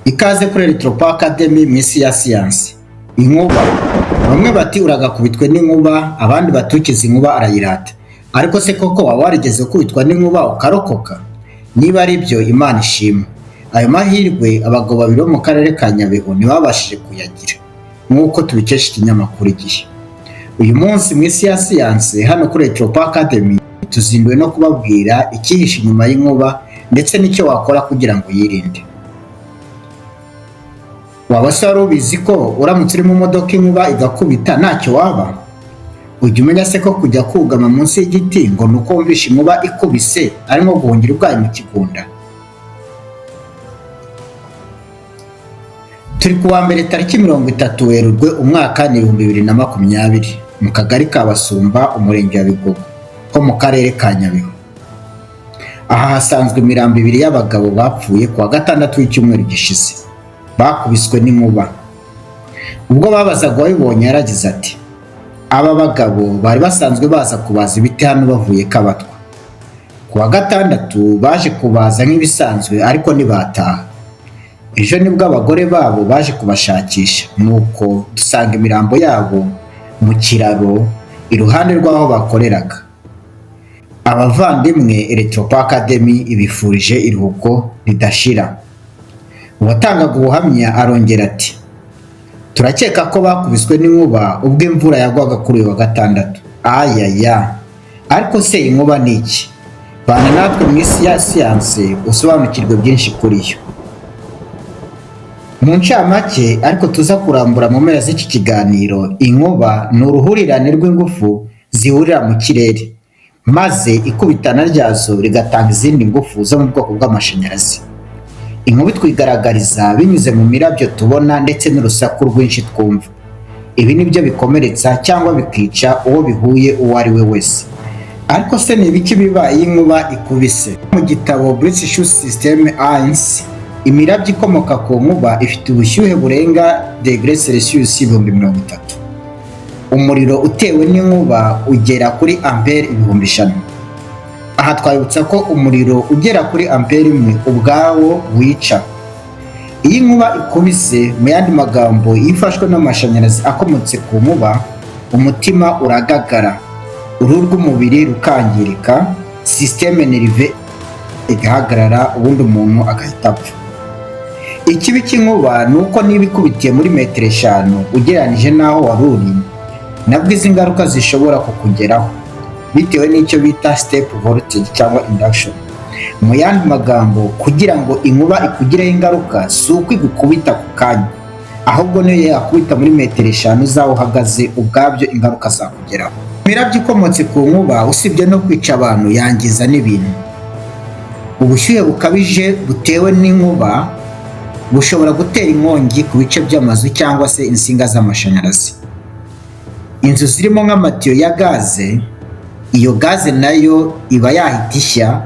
Ikaze kuri Electropower Academy mu isi ya siyansi. Inkuba. Bamwe bati uragakubitwe n'inkuba, abandi batukiza inkuba arayirata. Ariko se koko waba warigeze kubitwa n'inkuba ukarokoka? Niba ari byo Imana ishimwe. Ayo mahirwe abagabo babiri bo mu karere ka Nyabihu ntibabashije kuyagira, nk'uko tubikesha ikinyamakuru Igihe. Uyu munsi mu isi ya siyansi hano kuri Electropower Academy tuzinduwe no kubabwira icyihishe inyuma y'inkuba ndetse n'icyo wakora kugira ngo yirinde. Waba se wari ubizi ko uramutse uri mu modoka inkuba igakubita ntacyo waba? Ujya umenya se ko kujya kugama munsi y'igiti ngo nuko wumvisha inkuba ikubise ari nko guhungira ubwayi mu kigunda? Turi kuwa mbere tariki 30 Werurwe umwaka ni 2020 mu kagari ka Basumba umurenge wa Bigogo ho mu karere ka Nyabihu. Aha hasanzwe imirambo ibiri y'abagabo bapfuye kuwa gatandatu w'icyumweru gishize, bakubiswe n'inkuba. Ubwo babazaga wabibonye yaragize ati, aba bagabo bari basanzwe baza kubaza ibiti hano bavuye Kabatwa. Kuwa gatandatu baje kubaza nk'ibisanzwe ariko ntibataha. Ejo nibwo abagore babo baje kubashakisha, nuko dusanga imirambo yabo mu kiraro iruhande rw'aho bakoreraga. Abavandimwe Electropower Academy ibifurije iruhuko ridashira. Uwatangaga ubuhamya arongera ati, turakeka ko bakubiswe n'inkuba ubwo imvura yagwaga kuri uyu wa gatandatu. Ayaya, ariko se inkuba ni iki? Bana natwe mu isi ya siyansi usobanukirwe byinshi kuri yo. Mu ncamake ariko tuza kurambura mu mpera z'iki kiganiro, inkuba ni uruhurirane rw'ingufu zihurira mu kirere, maze ikubitana ryazo rigatanga izindi ngufu zo mu bwoko bw'amashanyarazi. Inkuba twigaragariza binyuze mu mirabyo tubona ndetse n'urusaku rwinshi twumva. Ibi nibyo bikomeretsa cyangwa bikica uwo bihuye uwo ari we wese. Ariko se ni ibiki biba iyo inkuba ikubise? Mu gitabo British System Science, imirabyo ikomoka ku nkuba ifite ubushyuhe burenga degre Celsius 30,000. Umuriro utewe n'inkuba ugera kuri ampere 5,000. Aha twabibutsa ko umuriro ugera kuri ampere 1 ubwawo wica. Iyo inkuba ikubise, mu yandi magambo, ifashwe n'amashanyarazi akomotse ku nkuba, umutima uragagara, uruhu rw'umubiri rukangirika, systeme nerve igahagarara, ubundi umuntu agahita apfa. Ikibi cy'inkuba ni uko niba ikubitiye muri metero 5 ugereranije n'aho wari uri, nabwo izi ngaruka zishobora kukugeraho bitewe n'icyo bita step voltage cyangwa induction. Mu yandi magambo, kugira ngo inkuba ikugireho ingaruka si uko igukubita ku kanya, ahubwo niyo yakubita muri metero 5 zaho uhagaze ubwabyo ingaruka zakugeraho. Imirabyo ikomotse ku nkuba usibye no kwica abantu yangiza n'ibintu. Ubushyuhe bukabije butewe n'inkuba bushobora gutera inkongi ku bice by'amazu cyangwa se insinga z'amashanyarazi. Inzu zirimo nk'amatiyo ya gaze, iyo gaze nayo iba yahita ishya,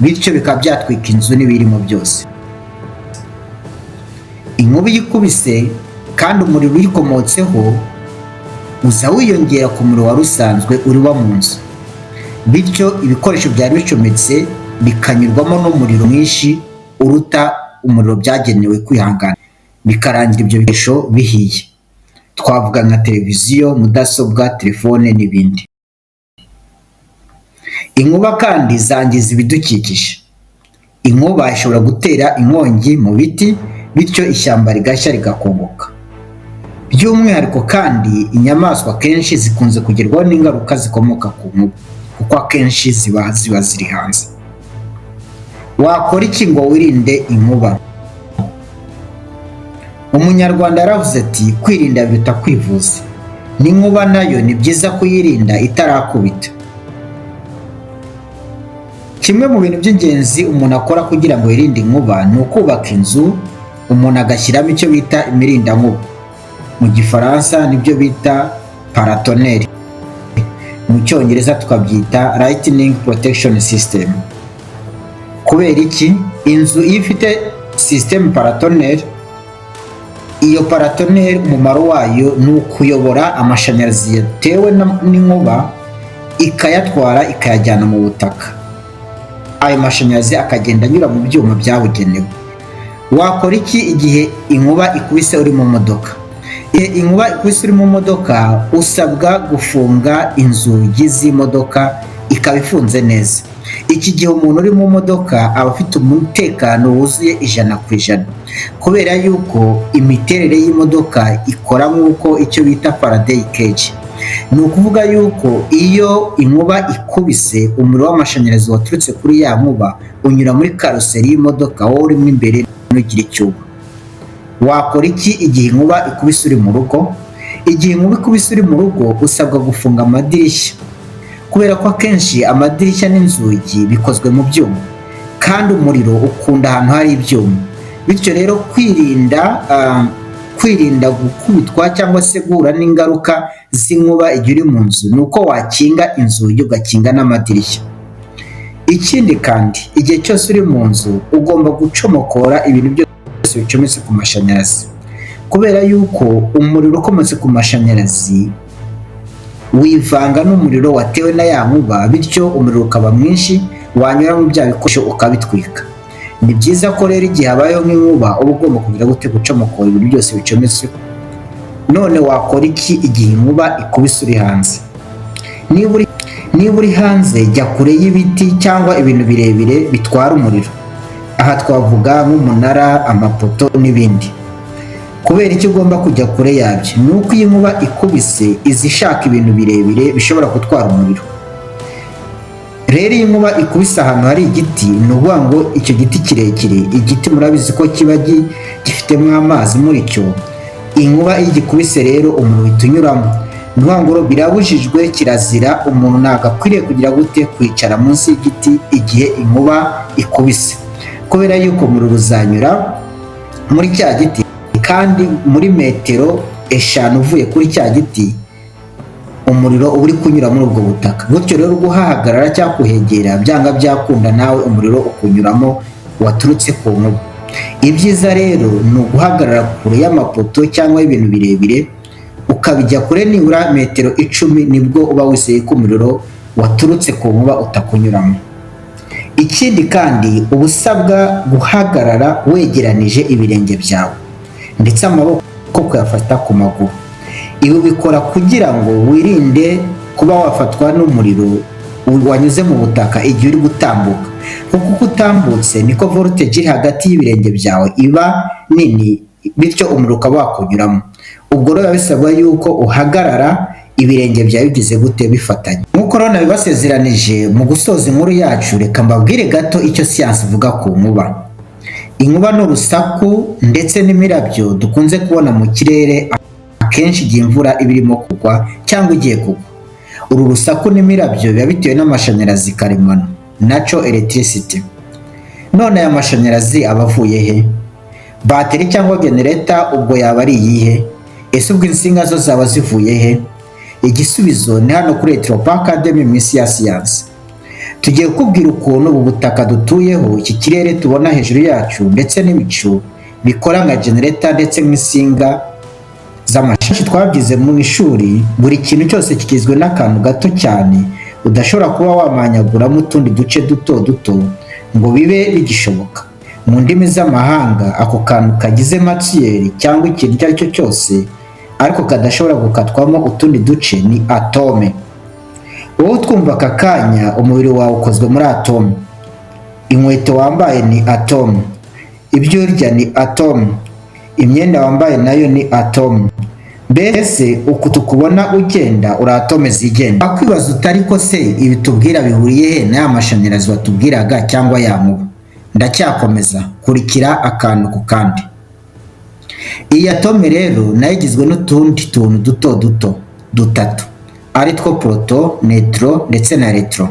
bityo bikaba byatwika inzu n'ibirimo byose. Inkuba ikubise kandi umuriro uyikomotseho uza wiyongera ku muriro wari usanzwe uriwa mu nzu, bityo ibikoresho byari bicometse bikanyurwamo n'umuriro mwinshi uruta umuriro byagenewe kwihangana, bikarangira ibyo bikoresho bihiye. Twavuga nka televiziyo, mudasobwa, telefone n'ibindi. Inkuba kandi zangiza ibidukikije. Inkuba ishobora gutera inkongi mu biti, bityo ishyamba rigashya rigakongoka. By'umwihariko kandi inyamaswa kenshi zikunze kugerwaho n'ingaruka zikomoka ku nkuba, kuko akenshi ziba ziri hanze. Wakora iki ngo wirinde inkuba? Umunyarwanda yaravuze ati, kwirinda biruta kwivuza. N'inkuba nayo ni byiza kuyirinda itarakubita. Kimwe mu bintu by'ingenzi umuntu akora kugira ngo yirinde inkuba ni ukubaka inzu, umuntu agashyiramo icyo bita imirindankuba. Mu Gifaransa nibyo bita paratonnerre, mu Cyongereza tukabyita lightning protection system. Kubera iki? Inzu iyo ifite system paratonnerre, iyo paratonnerre umumaro wayo ni ukuyobora amashanyarazi yatewe n'inkuba ikayatwara ikayajyana mu butaka. Ayo mashanyarazi akagenda anyura mu byuma byabugenewe. Wakora iki igihe inkuba ikubise uri mu modoka? Igihe inkuba ikubise uri mu modoka usabwa gufunga inzugi z'imodoka ikaba ifunze neza. Iki gihe umuntu uri mu modoka aba afite umutekano wuzuye 100%, kubera yuko imiterere y'imodoka ikora nk'uko icyo bita Faraday cage. Ni ukuvuga yuko iyo inkuba ikubise umuriro w'amashanyarazi waturutse kuri ya nkuba unyura muri karoseri y'imodoka, wowe urimo imbere ntugire icyo uba. Wakora iki igihe inkuba ikubise uri mu rugo? Igihe inkuba ikubise uri mu rugo usabwa gufunga amadirishya, kubera ko akenshi amadirishya n'inzugi bikozwe mu byuma kandi umuriro ukunda ahantu hari ibyuma. Bityo rero kwirinda gukubitwa cyangwa se guhura n'ingaruka z'inkuba igihe uri mu nzu ni uko wakinga inzugi ugakinga n'amadirishya. Ikindi kandi igihe cyose uri mu nzu ugomba gucomokora ibintu byose bicometse ku mashanyarazi, kubera yuko umuriro ukometse ku mashanyarazi wivanga n'umuriro watewe na ya nkuba, bityo umuriro ukaba mwinshi wanyura mu bya bikoresho ukabitwika. Ni byiza ko rero igihe habayeho nk'inkuba uba ugomba kugira gute gucomokora ibintu byose bicometse. None wakora iki igihe inkuba ikubise uri hanze? Niba uri hanze jya kure y'ibiti cyangwa ibintu birebire bitwara umuriro. Aha twavuga nk'umunara, amapoto n'ibindi. Kubera icyo ugomba kujya kure yabyo ni uko iyi nkuba ikubise iza ishaka ibintu birebire bishobora gutwara umuriro. Rero iyi nkuba ikubise ahantu hari igiti, ni ukuvuga ngo icyo giti kirekire, igiti murabizi ko kiba gifitemo amazi muri cyo. Inkuba iyo igikubise rero umuriro uhita unyuramo. Ni ukuvuga ngo birabujijwe, kirazira, umuntu ntabwo akwiriye kugira gute kwicara munsi y'igiti igihe inkuba ikubise, kubera yuko umuriro uzanyura muri cya giti kandi muri metero 5 uvuye kuri cya giti umuriro uba uri kunyura muri ubwo butaka. Gutyo rero guhahagarara cyangwa kuhegera byanga byakunda nawe umuriro ukunyuramo waturutse ku nkuba. Ibyiza rero ni uguhagarara kure y'amapoto cyangwa ibintu birebire, ukabijya kure nibura metero 10, nibwo uba wizeye ko umuriro waturutse ku nkuba utakunyuramo. Ikindi kandi uba usabwa guhagarara wegeranije ibirenge byawe ndetse amaboko kuyafata ku maguru. Ibi bikora kugira ngo wirinde kuba wafatwa n'umuriro wanyuze mu butaka igihe uri gutambuka, kuko uko utambutse niko voltage iri hagati y'ibirenge byawe iba nini, bityo umuriro ukaba wakunyuramo. Ubwo rero bisabwa yuko uhagarara ibirenge byawe bigize gute bifatanye. Nk'uko rero nabibasezeranije mu gusoza inkuru yacu, reka mbabwire gato icyo siyansi ivuga ku nkuba. Inkuba ni urusaku ndetse n'imirabyo dukunze kubona mu kirere akenshi igihe imvura iba irimo kugwa cyangwa igiye kugwa. Uru rusaku n'imirabyo biba bitewe n'amashanyarazi karemano, natural electricity. None aya mashanyarazi aba avuye he? Bateri cyangwa generator ubwo yaba ari iyihe? Ese ubwo insinga zo zaba zivuye he? Igisubizo ni hano kuri Electro Academy mu isi ya siyansi. Tugiye kukubwira ukuntu ubu butaka dutuyeho, iki kirere tubona hejuru yacu ndetse n'ibicu bikora nka generator ndetse n'insinga z'amashanyarazi. Twabyize mu ishuri, buri kintu cyose kigizwe n'akantu gato cyane udashobora kuba wamanyaguramo utundi duce duto duto ngo bibe bigishoboka. Mu ndimi z'amahanga ako kantu kagize matière cyangwa ikintu icyo ari cyo cyose ariko kadashobora gukatwamo utundi duce ni atome. Wowe twumva aka kanya umubiri wawe ukozwe muri atome. Inkweto wambaye ni atome, ibyo urya ni atome, imyenda wambaye nayo ni atome. Mbese uku tukubona ugenda uri atome zigenda. Wakwibaza utari ko se ibi tubwira bihuriye he n'aya mashanyarazi watubwiraga cyangwa ya nkuba? Ndacyakomeza, kurikira akantu ku kandi. Iyi atome rero nayo igizwe n'utundi tuntu duto duto dutatu, ari two proto, neutro ndetse na electro.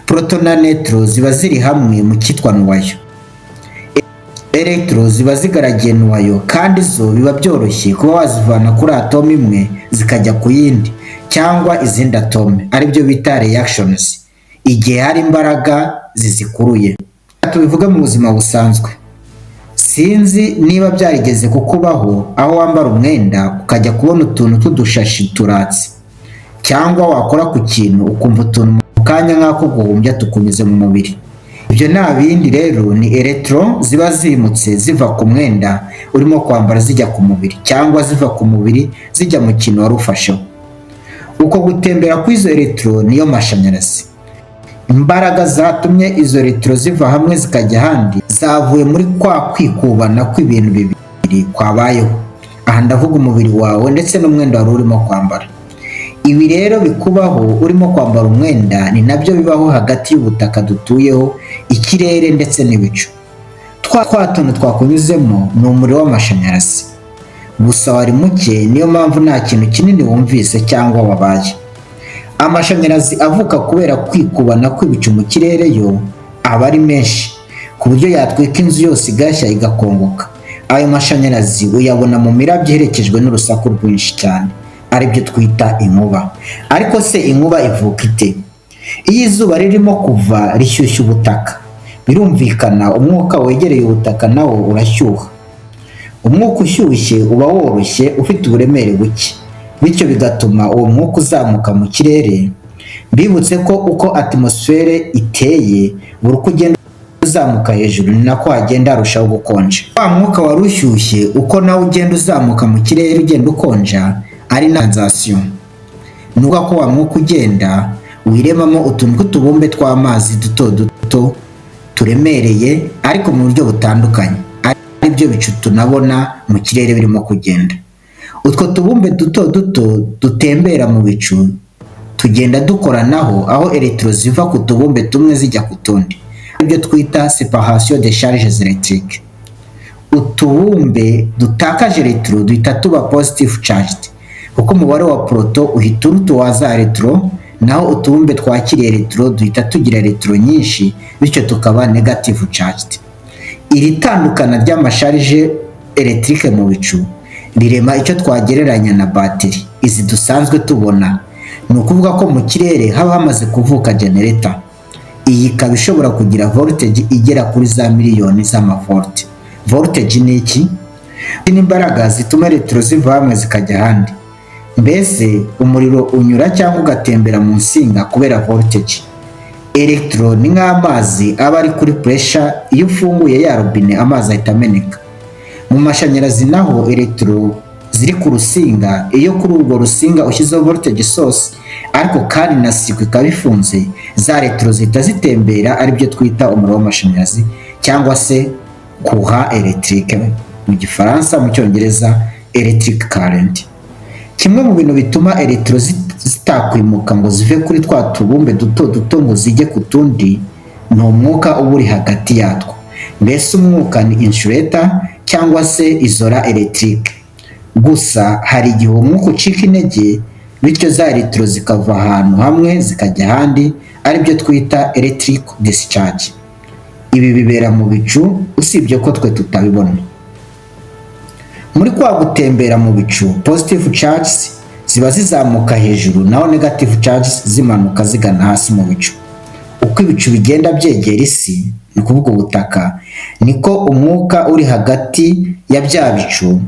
Proto na neutro ziba ziri hamwe mu cyitwa nuwayo. Electro ziba zigaragiye nuwayo kandi zo biba byoroshye kuba wazivana kuri atome imwe zikajya ku yindi cyangwa izindi atome, ari byo bita reactions, igihe hari imbaraga zizikuruye. Tubivuga mu buzima busanzwe. Sinzi niba byarigeze kukubaho aho wambara umwenda ukajya kubona utuntu tudushashi turatse, cyangwa wakora ku kintu ukumva utuntu mu kanya nk'ako guhumbya tukunyuze mu mubiri. Ibyo nta bindi rero ni electron ziba zimutse ziva ku mwenda urimo kwambara zijya ku mubiri cyangwa ziva ku mubiri zijya mu kintu wari ufasheho. Uko gutembera kw'izo electron niyo mashanyarazi. Imbaraga zatumye izo electron ziva hamwe zikajya ahandi zavuye muri kwa kwikubana kw'ibintu bibiri kwabayeho. Aha ndavuga umubiri wawe ndetse n'umwenda wari urimo kwambara. Ibi rero bikubaho urimo kwambara umwenda ni nabyo bibaho hagati y'ubutaka dutuyeho, ikirere ndetse n'ibicu. Twa tuntu twakunyuzemo ni umuriro w'amashanyarazi. Gusa wari muke, niyo mpamvu nta kintu kinini wumvise cyangwa wabaye. Amashanyarazi avuka kubera kwikubana kw'ibicu mu kirere yo aba ari menshi ku buryo yatwika inzu yose igashya igakongoka. Ayo mashanyarazi uyabona mu mirabyo iherekejwe n'urusaku rwinshi cyane, aribyo twita inkuba. Ariko se inkuba ivuka ite? Iyo izuba ririmo kuva rishyushya ubutaka, birumvikana umwuka wegereye ubutaka nawo urashyuha. Umwuka ushyushye uba woroshye ufite uburemere buke, bityo bigatuma uwo mwuka uzamuka mu kirere. Bibutse ko uko atmosfere iteye, buri uko ugenda uzamuka hejuru ni nako hagenda harushaho gukonja. Wa mwuka wari ushyushye uko nawe ugenda uzamuka mu kirere ugenda ukonja ari condensation. Ni ukuvuga ko wa mwuka ugenda wiremamo utuntu tw'utubumbe tw'amazi duto duto turemereye ariko mu buryo butandukanye, aribyo bicu tunabona mu kirere birimo kugenda. Utwo tubumbe duto duto dutembera mu bicu tugenda dukoranaho, aho electron ziva ku tubumbe tumwe zijya ku tundi, aribyo twita séparation des charges électriques. Utubumbe dutakaje electron duhita tuba positive charged kuko umubare wa proton uhita uruta uwa za electron, naho utubumbe twakiriye electron duhita tugira electron nyinshi, bityo tukaba negative charged. Iri tandukana ry'amasharge electrique mu bicu rirema icyo twagereranya na bateri izi dusanzwe tubona. Ni ukuvuga ko mu kirere haba hamaze kuvuka generator. Iyi ikaba ishobora kugira voltage igera kuri za miliyoni z'amavolt. Voltage ni iki? Ni imbaraga zituma electron ziva hamwe zikajya ahandi. Mbese umuriro unyura cyangwa ugatembera mu nsinga kubera voltage. Electron ni nk'amazi aba ari kuri pressure, iyo ufunguye ya robine amazi ahita ameneka. Mu mashanyarazi naho electron ziri ku rusinga, iyo kuri urwo rusinga ushyizeho voltage source ariko kandi na circuit ikaba ifunze, za electron zihita zitembera, aribyo twita umuriro w'amashanyarazi cyangwa se courant électrique mu gifaransa, mu cyongereza electric current. Kimwe mu bintu bituma electron zitakwimuka ngo zive kuri twa tubumbe duto duto ngo zijye ku tundi ni umwuka uba uri hagati yatwo. Mbese umwuka ni insulator cyangwa se isola electrique. Gusa hari igihe umwuka ucika intege, bityo za electron zikava ahantu hamwe zikajya ahandi, aribyo twita electric discharge. Ibi bibera mu bicu usibye ko twe tutabibona. Muri kwa gutembera mu bicu, positive charges ziba zizamuka hejuru naho negative charges zimanuka zigana hasi mu bicu. Uko ibicu bigenda byegera isi, ni kuvuga ubutaka, niko umwuka uri hagati ya bya bicu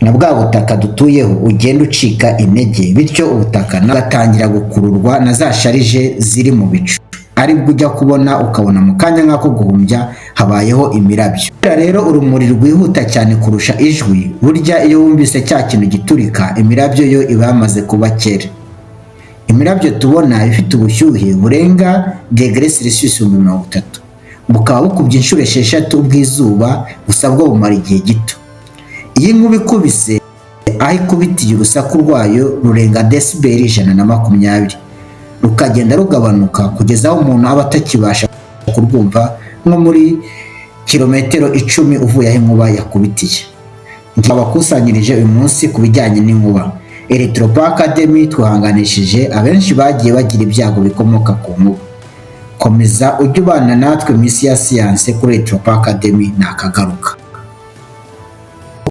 na bwa butaka dutuyeho ugenda ucika intege, bityo ubutaka nagatangira gukururwa na za sharije ziri mu bicu, aribwo ujya kubona ukabona mu kanya nk'ako guhumbya habayeho imirabyo. Rero urumuri rwihuta cyane kurusha ijwi, burya iyo wumvise cya kintu giturika, imirabyo yo iba yamaze kuba kera. Imirabyo tubona ifite ubushyuhe burenga degrees Celsius 30, bukaba bukubye inshuro 6 ubw'izuba, gusa bwo bumara igihe gito. Iyi inkuba ikubise, aho ikubitiye urusaku rwayo rurenga decibel 120, rukagenda rugabanuka kugeza aho umuntu aba atakibasha kurwumva nko muri kilometero 10 uvuye aho inkuba yakubitiye. Abakusanyirije uyu munsi ku bijyanye n'inkuba. Electropa Academy twihanganishije abenshi bagiye bagira ibyago bikomoka ku nkuba. Komeza ujye ubana natwe mu isi ya siyanse kuri Electropa Academy nakagaruka.